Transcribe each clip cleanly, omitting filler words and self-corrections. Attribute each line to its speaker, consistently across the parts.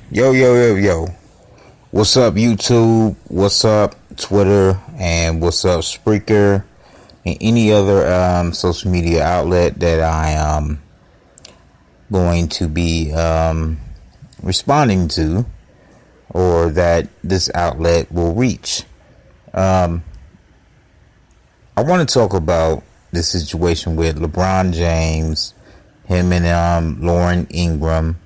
Speaker 1: Yo, yo, yo, yo. What's up, YouTube? What's up, Twitter? And what's up, Spreaker? And any other social media outlet that I am going to be responding to, or that this outlet will reach. I want to talk about the situation with LeBron James, him and Lauren Ingram,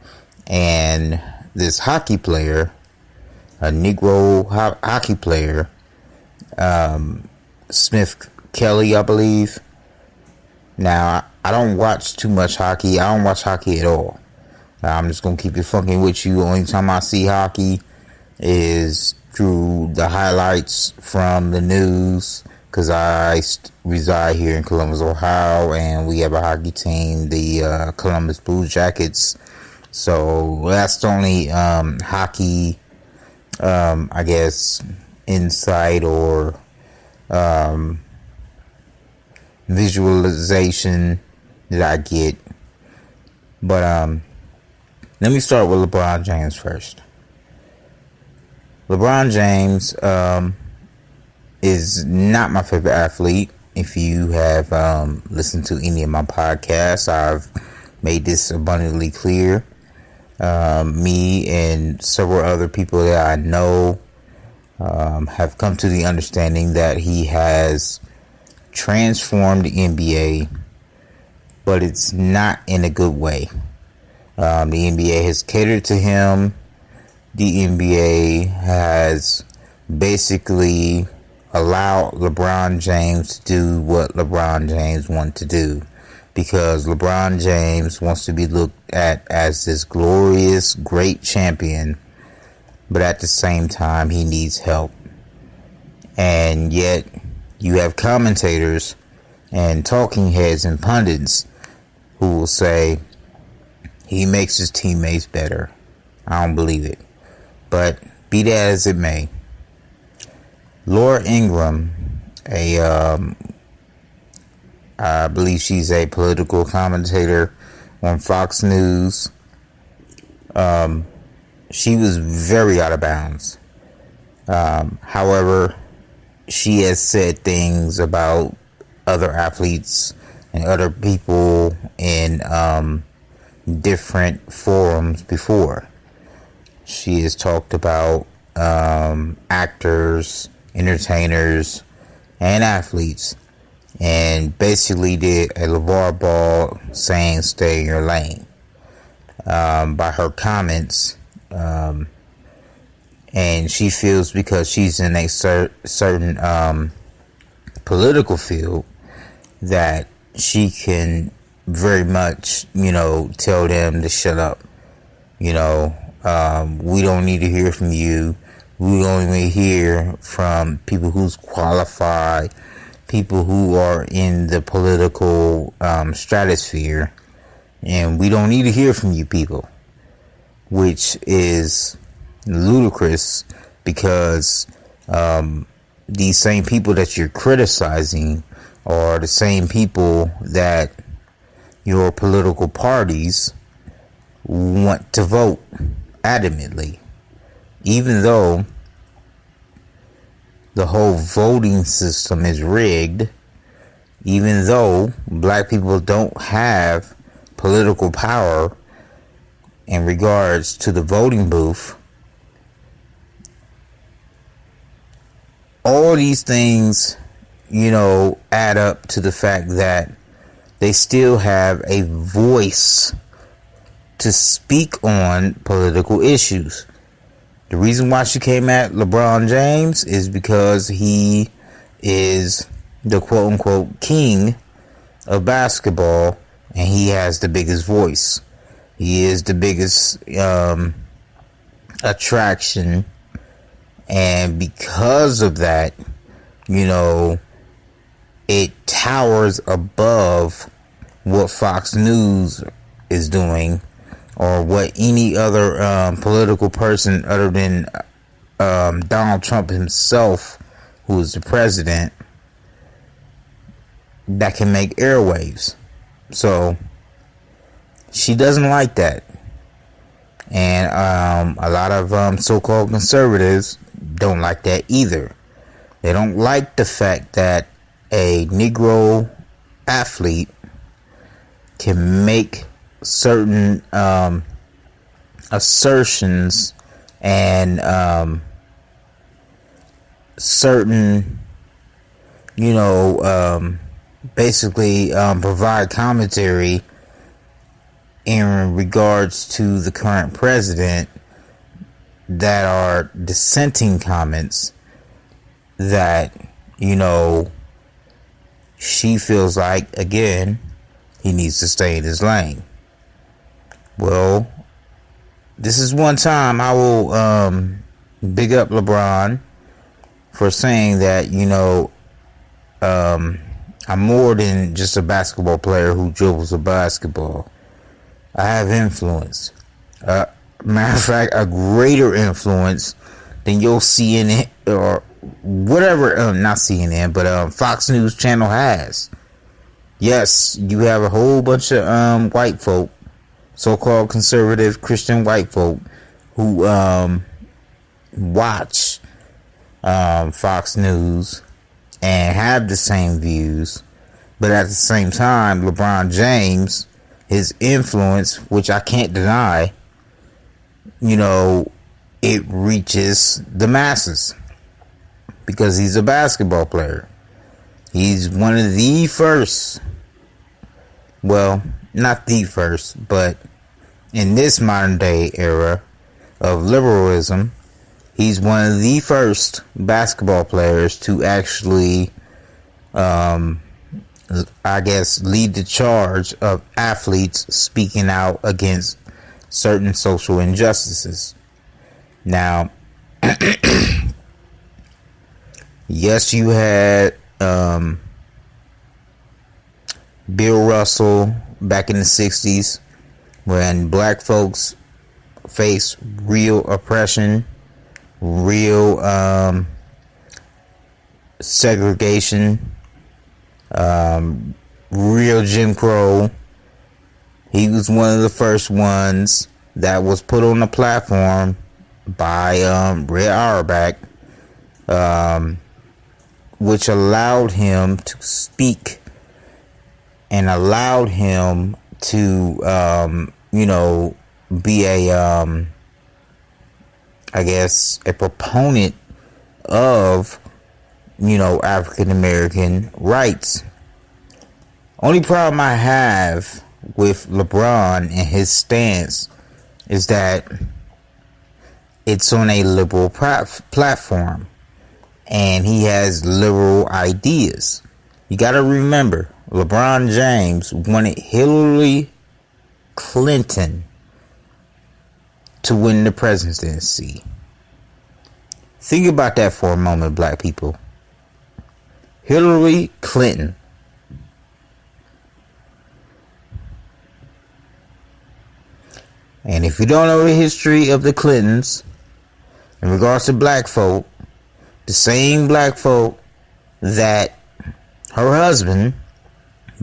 Speaker 1: and this hockey player, a Negro hockey player, Smith Kelly, I believe. Now, I don't watch too much hockey. I don't watch hockey at all. I'm just going to keep it fucking with you. Only time I see hockey is through the highlights from the news, because I reside here in Columbus, Ohio, and we have a hockey team, the Columbus Blue Jackets. So that's the only hockey, I guess, insight or visualization that I get. But let me start with LeBron James first. LeBron James is not my favorite athlete. If you have listened to any of my podcasts, I've made this abundantly clear. Me and several other people that I know have come to the understanding that he has transformed the NBA, but it's not in a good way. The NBA has catered to him. The NBA has basically allowed LeBron James to do what LeBron James wants to do, because LeBron James wants to be looked at as this glorious, great champion, but at the same time, he needs help. And yet, you have commentators and talking heads and pundits who will say he makes his teammates better. I don't believe it. But be that as it may, Laura Ingram, I believe she's a political commentator on Fox News. She was very out of bounds. However, she has said things about other athletes and other people in different forums before. She has talked about actors, entertainers, and athletes, and basically did a LeVar Ball saying stay in your lane by her comments. And she feels because she's in a certain political field that she can very much, tell them to shut up. We don't need to hear from you. We only hear from people who's qualified, people who are in the political stratosphere, and we don't need to hear from you people, which is ludicrous, because these same people that you're criticizing are the same people that your political parties want to vote adamantly, even though the whole voting system is rigged, even though black people don't have political power in regards to the voting booth. All these things, add up to the fact that they still have a voice to speak on political issues. The reason why she came at LeBron James is because he is the quote-unquote king of basketball, and he has the biggest voice. He is the biggest attraction, and because of that, it towers above what Fox News is doing, or what any other political person other than Donald Trump himself, who is the president, that can make airwaves. So she doesn't like that. And a lot of so-called conservatives don't like that either. They don't like the fact that a Negro athlete can make certain assertions and certain, basically provide commentary in regards to the current president that are dissenting comments that, she feels like, again, he needs to stay in his lane. Well, this is one time I will big up LeBron for saying that, I'm more than just a basketball player who dribbles a basketball. I have influence. Matter of fact, a greater influence than your CNN or whatever, not CNN, but Fox News channel has. Yes, you have a whole bunch of white folk, so-called conservative Christian white folk, who watch Fox News and have the same views, but at the same time, LeBron James, his influence, which I can't deny, it reaches the masses because he's a basketball player. He's one of the first, well, not the first, but in this modern day era of liberalism, he's one of the first basketball players to actually, lead the charge of athletes speaking out against certain social injustices. Now, yes, you had Bill Russell back in the 60s when black folks faced real oppression, real segregation, real Jim Crow. He was one of the first ones that was put on the platform by Red Auerbach, which allowed him to speak and allowed him to, be a proponent of, African American rights. Only problem I have with LeBron and his stance is that it's on a liberal platform and he has liberal ideas. You got to remember, LeBron James wanted Hillary Clinton to win the presidency. Think about that for a moment, black people. Hillary Clinton. And if you don't know the history of the Clintons in regards to black folk, the same black folk that her husband,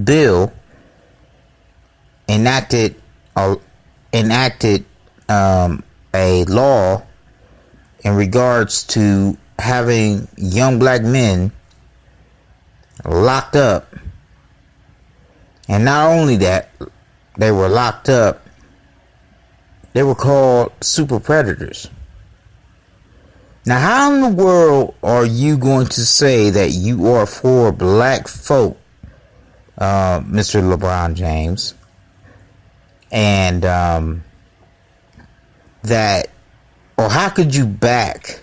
Speaker 1: Bill, enacted a law in regards to having young black men locked up. And not only that, they were locked up, they were called super predators. Now, how in the world are you going to say that you are for black folk, Mr. LeBron James, and that, or how could you back,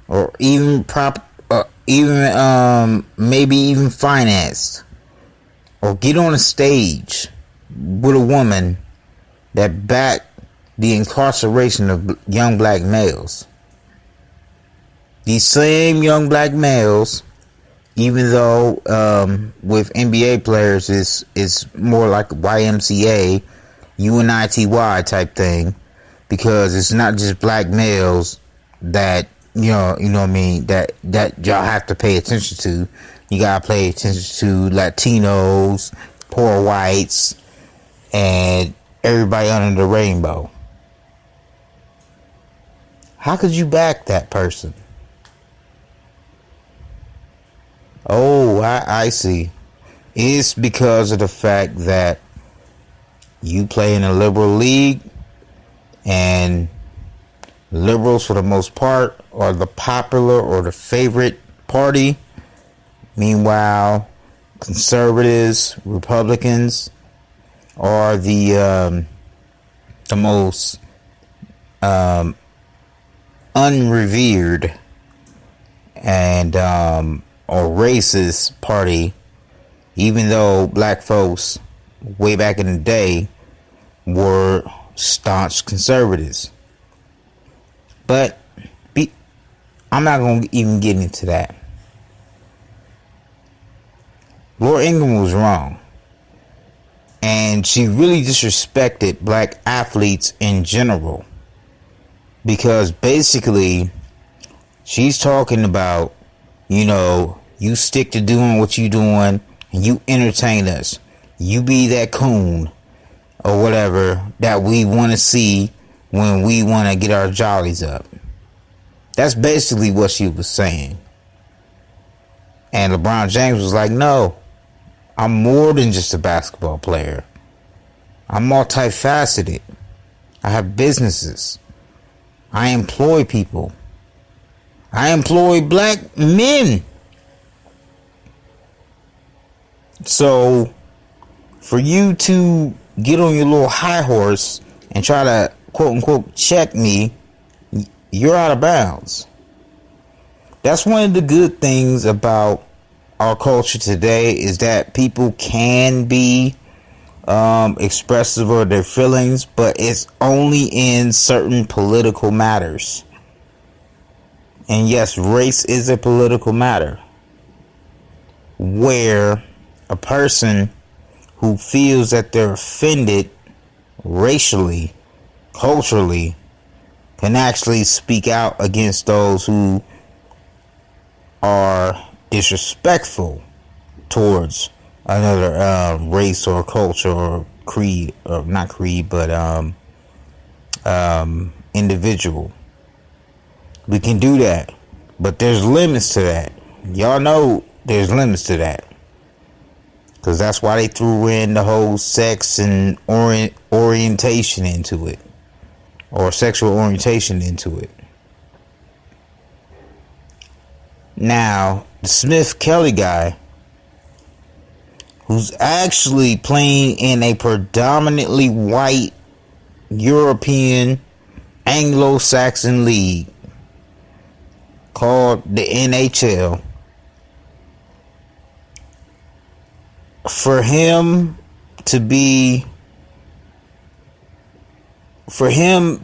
Speaker 1: or even maybe even finance, or get on a stage with a woman that backed the incarceration of young black males? These same young black males, even though with NBA players it's more like YMCA, UNITY type thing, because it's not just black males that you know what I mean, that y'all have to pay attention to. You gotta pay attention to Latinos, poor whites, and everybody under the rainbow. How could you back that person? Oh, I see. It's because of the fact that you play in a liberal league, and liberals, for the most part, are the popular or the favorite party. Meanwhile, conservatives, Republicans are the most unrevered and or racist party, even though black folks way back in the day were staunch conservatives. But I'm not going to even get into that. Laura Ingraham was wrong. And she really disrespected black athletes in general. Because basically, she's talking about, you stick to doing what you doing and you entertain us. You be that coon or whatever that we want to see when we want to get our jollies up. That's basically what she was saying. And LeBron James was like, no, I'm more than just a basketball player. I'm multifaceted. I have businesses. I employ people. I employ black men. So, for you to get on your little high horse and try to, quote unquote, check me, you're out of bounds. That's one of the good things about our culture today, is that people can be expressive of their feelings, but it's only in certain political matters. And yes, race is a political matter, where a person who feels that they're offended racially, culturally, can actually speak out against those who are disrespectful towards another race or culture or creed, or not creed, but individual. We can do that, but there's limits to that. Y'all know there's limits to that, because that's why they threw in the whole sex and orientation into it, or sexual orientation into it. Now, the Smith Kelly guy, who's actually playing in a predominantly white European Anglo-Saxon league called the NHL, for him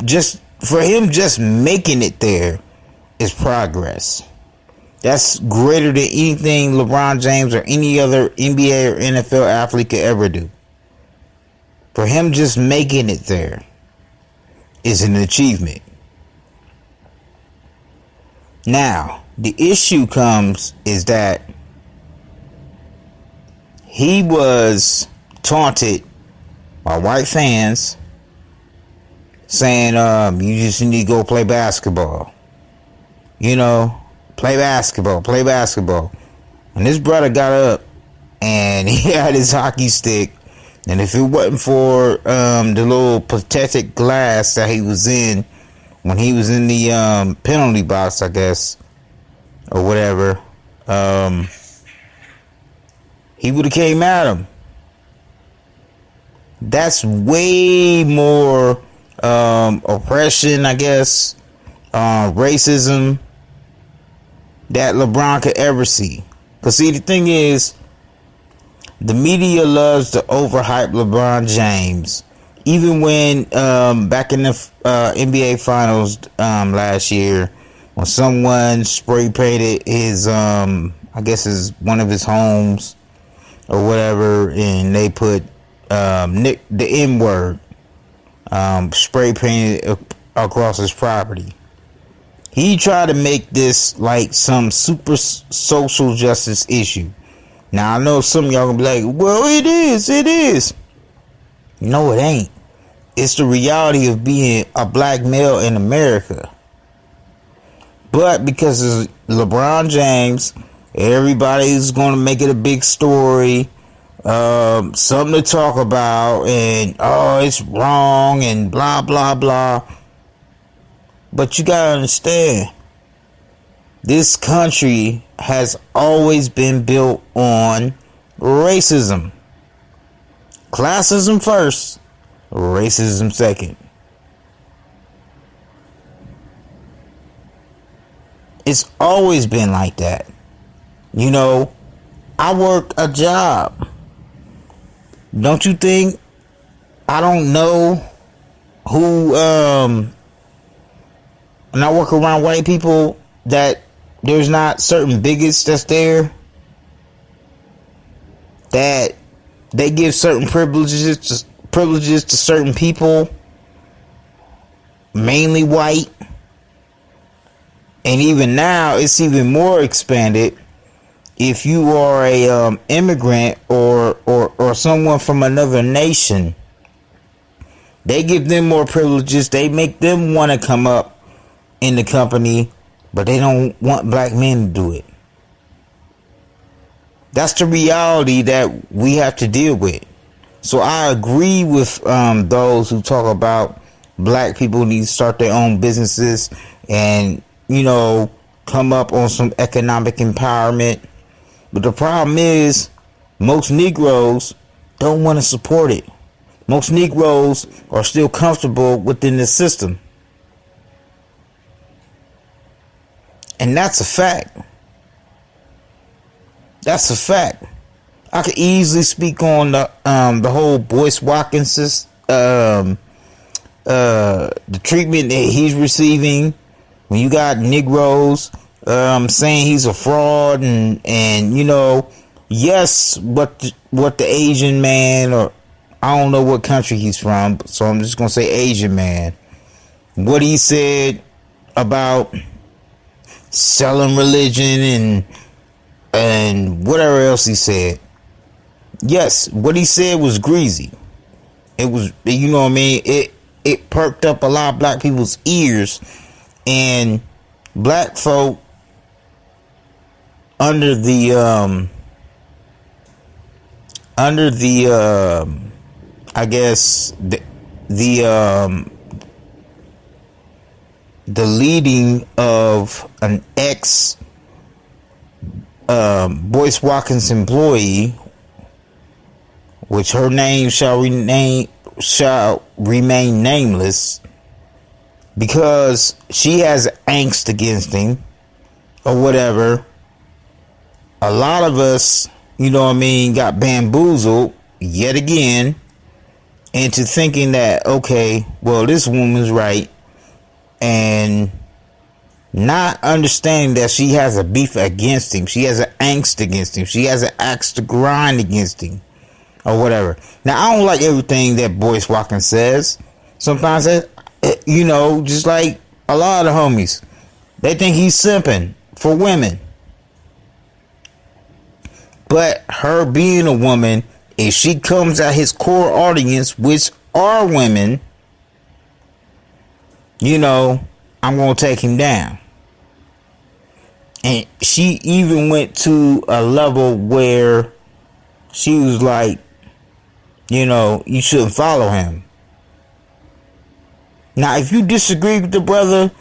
Speaker 1: just making it there is progress. That's greater than anything LeBron James or any other NBA or NFL athlete could ever do. For him just making it there is an achievement. Now, the issue comes is that he was taunted by white fans saying, you just need to go play basketball. Play basketball. And this brother got up and he had his hockey stick. And if it wasn't for the little pathetic glass that he was in when he was in the penalty box, I guess, or whatever, he would have came at him. That's way more oppression, I guess, racism that LeBron could ever see. Because see, the thing is, the media loves to overhype LeBron James. Even when back in the NBA Finals last year, when someone spray painted his I guess one of his homes or whatever, and they put the N word spray painted across his property. He tried to make this like some super social justice issue. Now, I know some of y'all gonna be like, well, it is. No, it ain't. It's the reality of being a black male in America. But because it's LeBron James, everybody's going to make it a big story, something to talk about, and oh, it's wrong, and blah, blah, blah. But you got to understand, this country has always been built on racism. Classism first, racism second. It's always been like that. You know, I work a job. Don't you think I don't know who, and I work around white people, that there's not certain bigots that's there, that they give certain privileges to certain people, mainly white. And even now, it's even more expanded. If you are a immigrant or someone from another nation, they give them more privileges. They make them want to come up in the company, but they don't want black men to do it. That's the reality that we have to deal with. So I agree with those who talk about black people need to start their own businesses and, you know, come up on some economic empowerment. But the problem is, most Negroes don't want to support it. Most Negroes are still comfortable within the system. And that's a fact. That's a fact. I could easily speak on the whole Boyce Watkins the treatment that he's receiving. When you got Negroes saying he's a fraud, and you know, yes, what the Asian man, or I don't know what country he's from, so I'm just gonna say Asian man, what he said about selling religion and whatever else he said. Yes, what he said was greasy. It was, you know what I mean, it perked up a lot of black people's ears. And black folk under the I guess the leading of an ex Boyce Watkins employee, which her name shall remain nameless, because she has angst against him or whatever. A lot of us, you know what I mean, got bamboozled yet again into thinking that, okay, well, this woman's right, and not understanding that she has a beef against him. She has an angst against him. She has an axe to grind against him or whatever. Now, I don't like everything that Boyce Watkins says. Sometimes you know, just like a lot of the homies, they think he's simping for women. But her being a woman, if she comes at his core audience, which are women, you know, I'm going to take him down. And she even went to a level where she was like, you know, you shouldn't follow him. Now, if you disagree with the brother,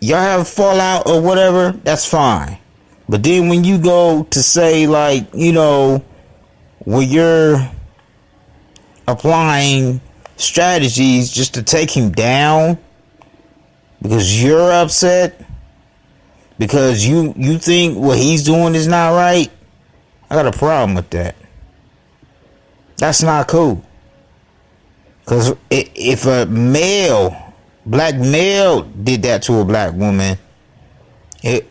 Speaker 1: y'all have a fallout or whatever, that's fine. But then when you go to say, like, you know, where you're applying strategies just to take him down because you're upset, because you think what he's doing is not right, I got a problem with that. That's not cool. Because if a black male did that to a black woman, it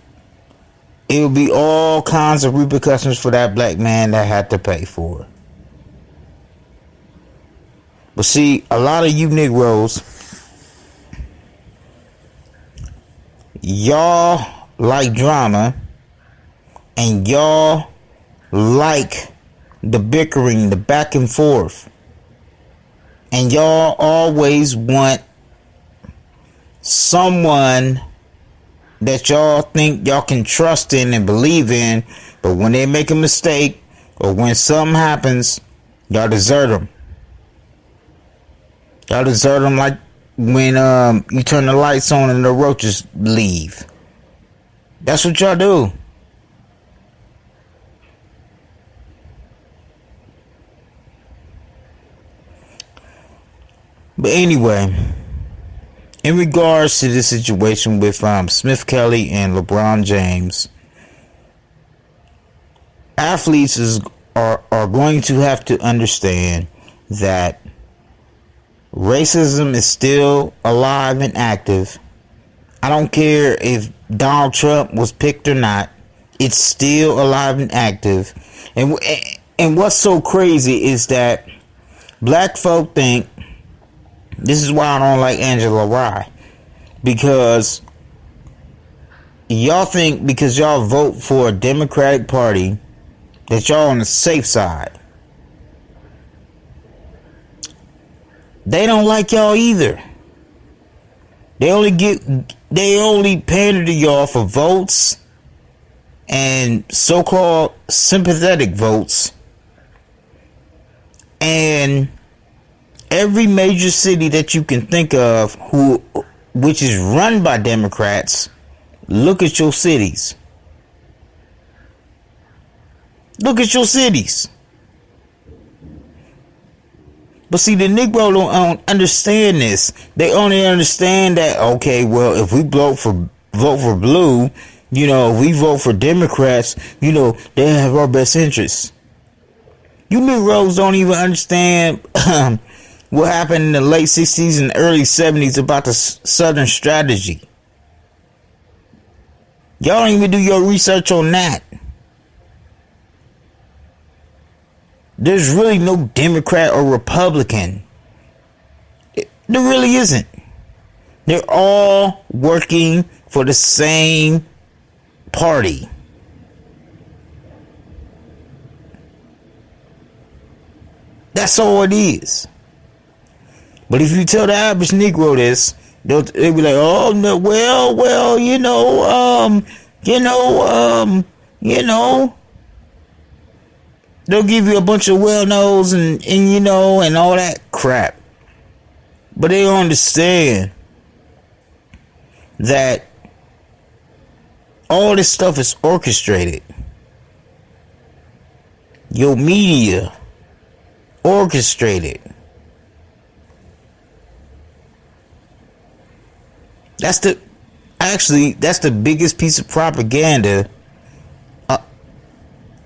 Speaker 1: would be all kinds of repercussions for that black man that had to pay for it. But see, a lot of you Negroes, y'all like drama, and y'all like the bickering, the back and forth, and y'all always want someone that y'all think y'all can trust in and believe in, but when they make a mistake or when something happens, y'all desert them. Y'all desert them like when you turn the lights on and the roaches leave. That's what y'all do. But anyway, in regards to this situation with Smith Kelly and LeBron James, athletes are going to have to understand that racism is still alive and active. I don't care if Donald Trump was picked or not. It's still alive and active. And what's so crazy is that black folk think, this is why I don't like Angela Rye, because y'all think because y'all vote for a Democratic Party that y'all on the safe side. They don't like y'all either. They only pander to y'all for votes and so-called sympathetic votes. And every major city that you can think of which is run by Democrats, look at your cities. Look at your cities. But see, the Negro don't understand this. They only understand that, okay, well, if we vote for blue, if we vote for Democrats, they have our best interests. You Negroes don't even understand what happened in the late 60s and early 70s about the Southern strategy. Y'all don't even do your research on that. There's really no Democrat or Republican. There really isn't. They're all working for the same party. That's all it is. But if you tell the average Negro this, they'll be like, oh no, well, they'll give you a bunch of well-knows and all that crap. But they don't understand that all this stuff is orchestrated. Your media orchestrated. That's the biggest piece of propaganda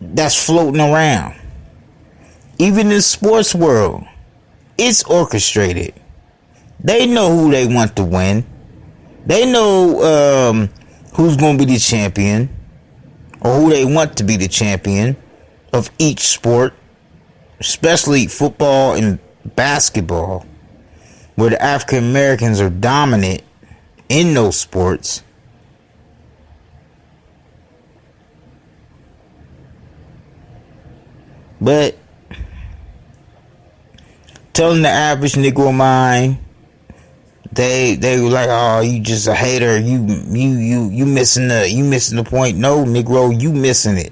Speaker 1: that's floating around. Even in the sports world, it's orchestrated. They know who they want to win. They know who's going to be the champion, or who they want to be the champion of each sport, especially football and basketball, where the African Americans are dominant in those sports. But telling the average Negro mind, they were like, oh, you just a hater, you missing the point. No, Negro, you missing it.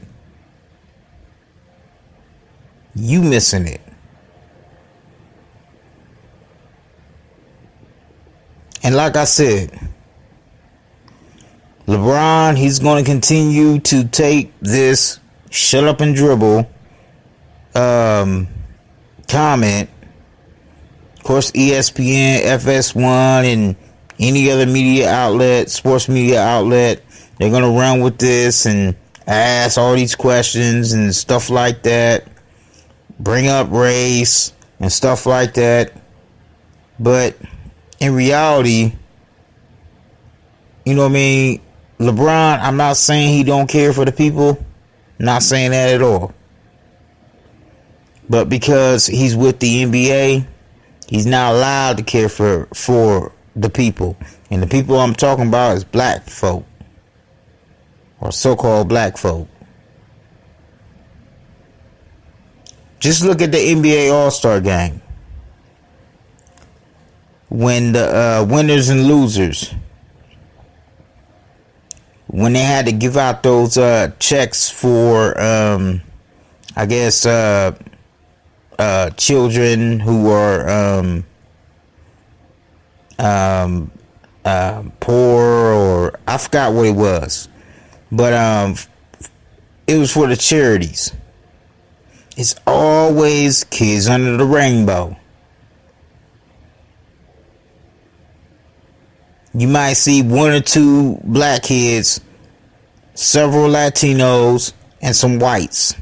Speaker 1: You missing it. And like I said, LeBron, he's going to continue to take this shut up and dribble comment. Of course, ESPN, FS1, and any other media outlet, sports media outlet, they're going to run with this and ask all these questions and stuff like that. Bring up race and stuff like that. But in reality, LeBron, I'm not saying he don't care for the people. Not saying that at all. But because he's with the NBA, he's not allowed to care for the people. And the people I'm talking about is black folk. Or so-called black folk. Just look at the NBA All-Star game. When the winners and losers when they had to give out those checks for I guess children who are poor, or I forgot what it was, but it was for the charities. It's always kids under the rainbow. You might see one or two black kids, several Latinos, and some whites.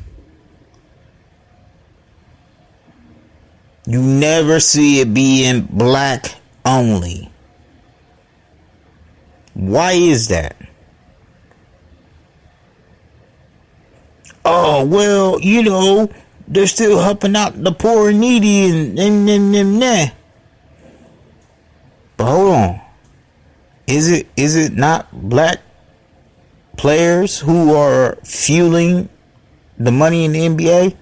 Speaker 1: You never see it being black only. Why is that? Oh, well, they're still helping out the poor and needy and. But hold on. Is it not black players who are fueling the money in the NBA?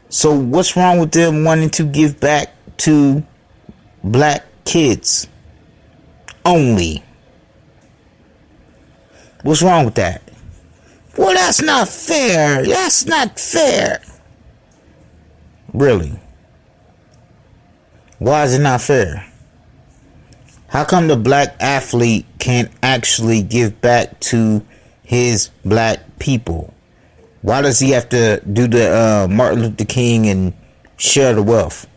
Speaker 1: So what's wrong with them wanting to give back to black kids only? What's wrong with that? Well, that's not fair. That's not fair. Really? Why is it not fair? How come the black athlete can't actually give back to his black people? Why does he have to do the Martin Luther King and share the wealth?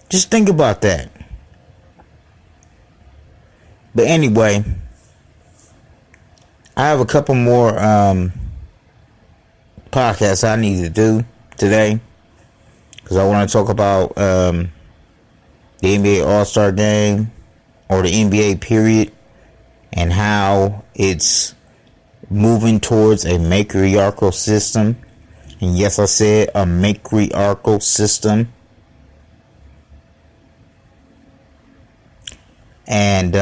Speaker 1: Just think about that. But anyway, I have a couple more podcasts I need to do today, because I want to talk about the NBA All-Star Game, or the NBA period, and how it's moving towards a matriarchal system. And yes, I said a matriarchal system. And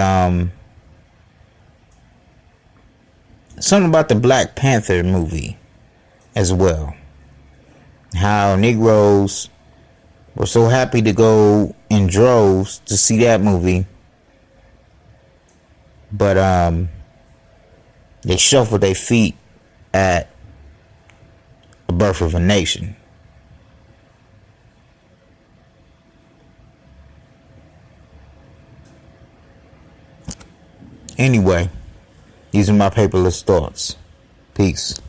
Speaker 1: something about the Black Panther movie as well. How Negroes were so happy to go in droves to see that movie, but they shuffled their feet at The Birth of a Nation. Anyway, these are my paperless thoughts. Peace.